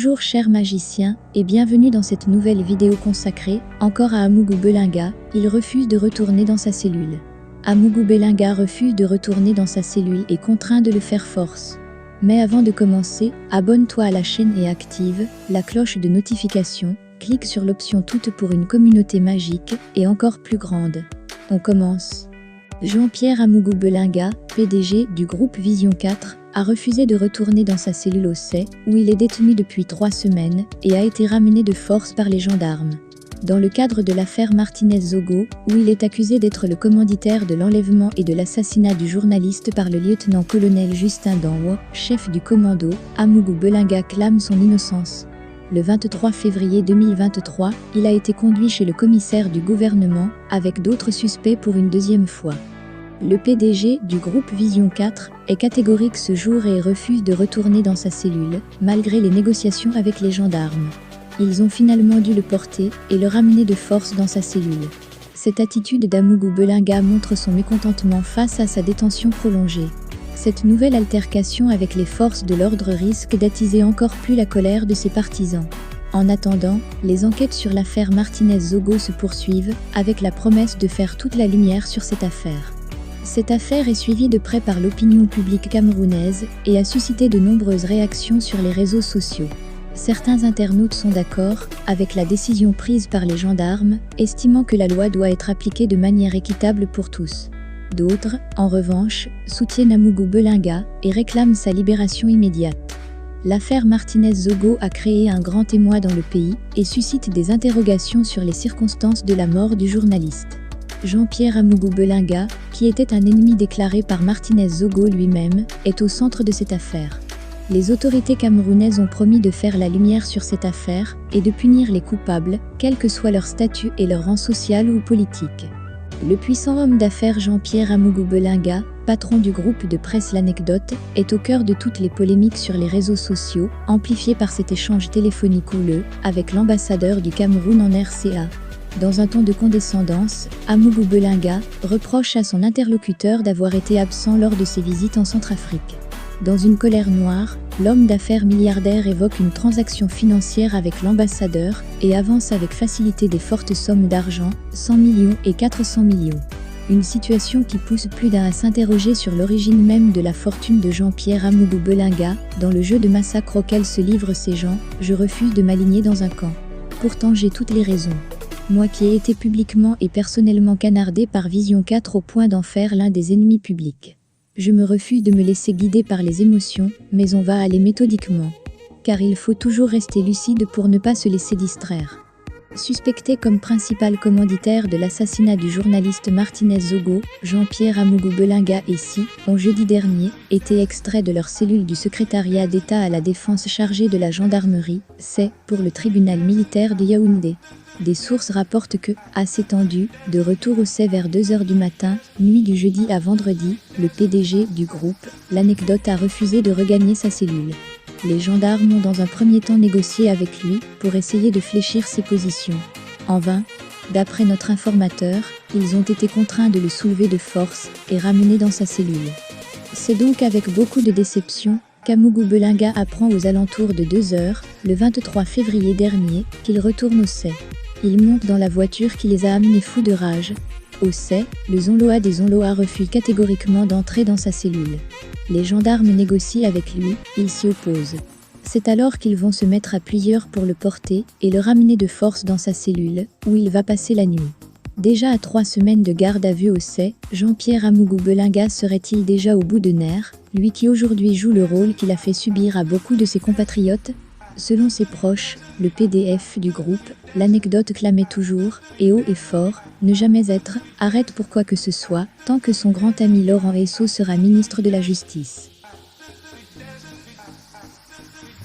Bonjour chers magiciens, et bienvenue dans cette nouvelle vidéo consacrée, encore à Amougou Belinga. Il refuse de retourner dans sa cellule. Amougou Belinga refuse de retourner dans sa cellule et contraint de le faire force. Mais avant de commencer, abonne-toi à la chaîne et active la cloche de notification, clique sur l'option toute pour une communauté magique et encore plus grande. On commence. Jean-Pierre Amougou Belinga, PDG du groupe Vision 4, a refusé de retourner dans sa cellule au CEI, où il est détenu depuis 3 semaines, et a été ramené de force par les gendarmes. Dans le cadre de l'affaire Martinez-Zogo, où il est accusé d'être le commanditaire de l'enlèvement et de l'assassinat du journaliste par le lieutenant-colonel Justin Danwo, chef du commando, Amougou Belinga clame son innocence. Le 23 février 2023, il a été conduit chez le commissaire du gouvernement, avec d'autres suspects pour une deuxième fois. Le PDG du groupe Vision 4 est catégorique ce jour et refuse de retourner dans sa cellule, malgré les négociations avec les gendarmes. Ils ont finalement dû le porter et le ramener de force dans sa cellule. Cette attitude d'Amougou Belinga montre son mécontentement face à sa détention prolongée. Cette nouvelle altercation avec les forces de l'ordre risque d'attiser encore plus la colère de ses partisans. En attendant, les enquêtes sur l'affaire Martinez-Zogo se poursuivent, avec la promesse de faire toute la lumière sur cette affaire. Cette affaire est suivie de près par l'opinion publique camerounaise et a suscité de nombreuses réactions sur les réseaux sociaux. Certains internautes sont d'accord avec la décision prise par les gendarmes, estimant que la loi doit être appliquée de manière équitable pour tous. D'autres, en revanche, soutiennent Amougou Belinga et réclament sa libération immédiate. L'affaire Martinez-Zogo a créé un grand émoi dans le pays et suscite des interrogations sur les circonstances de la mort du journaliste. Jean-Pierre Amougou Belinga, qui était un ennemi déclaré par Martinez-Zogo lui-même, est au centre de cette affaire. Les autorités camerounaises ont promis de faire la lumière sur cette affaire et de punir les coupables, quel que soit leur statut et leur rang social ou politique. Le puissant homme d'affaires Jean-Pierre Amougou Belinga, patron du groupe de presse L'Anecdote, est au cœur de toutes les polémiques sur les réseaux sociaux, amplifiées par cet échange téléphonique houleux avec l'ambassadeur du Cameroun en RCA. Dans un ton de condescendance, Amougou Belinga reproche à son interlocuteur d'avoir été absent lors de ses visites en Centrafrique. Dans une colère noire, l'homme d'affaires milliardaire évoque une transaction financière avec l'ambassadeur et avance avec facilité des fortes sommes d'argent, 100 millions et 400 millions. Une situation qui pousse plus d'un à s'interroger sur l'origine même de la fortune de Jean-Pierre Amougou Belinga. Dans le jeu de massacre auquel se livrent ces gens, je refuse de m'aligner dans un camp. Pourtant j'ai toutes les raisons. Moi qui ai été publiquement et personnellement canardé par Vision 4 au point d'en faire l'un des ennemis publics. Je me refuse de me laisser guider par les émotions, mais on va aller méthodiquement. Car il faut toujours rester lucide pour ne pas se laisser distraire. Suspecté comme principal commanditaire de l'assassinat du journaliste Martinez-Zogo, Jean-Pierre Amougou Belinga et Si, ont jeudi dernier, été extraits de leur cellule du secrétariat d'État à la défense chargée de la gendarmerie, c'est pour le tribunal militaire de Yaoundé. Des sources rapportent que, assez tendu, de retour au CEI vers 2 h du matin, nuit du jeudi à vendredi, le PDG du groupe, L'Anecdote a refusé de regagner sa cellule. Les gendarmes ont dans un premier temps négocié avec lui pour essayer de fléchir ses positions. En vain, d'après notre informateur, ils ont été contraints de le soulever de force et ramener dans sa cellule. C'est donc avec beaucoup de déception qu'Amougou Belinga apprend aux alentours de 2 h, le 23 février dernier, qu'il retourne au CEI. Il monte dans la voiture qui les a amenés fous de rage. Au CEI, le Zonloa des Zonloa refuse catégoriquement d'entrer dans sa cellule. Les gendarmes négocient avec lui, il s'y oppose. C'est alors qu'ils vont se mettre à plusieurs pour le porter et le ramener de force dans sa cellule, où il va passer la nuit. Déjà à 3 semaines de garde à vue au CEI, Jean-Pierre Amougou Belinga serait-il déjà au bout de nerfs, lui qui aujourd'hui joue le rôle qu'il a fait subir à beaucoup de ses compatriotes? Selon ses proches, le PDF du groupe, L'Anecdote clamait toujours, et haut et fort, ne jamais être, arrête pour quoi que ce soit, tant que son grand ami Laurent Esso sera ministre de la Justice.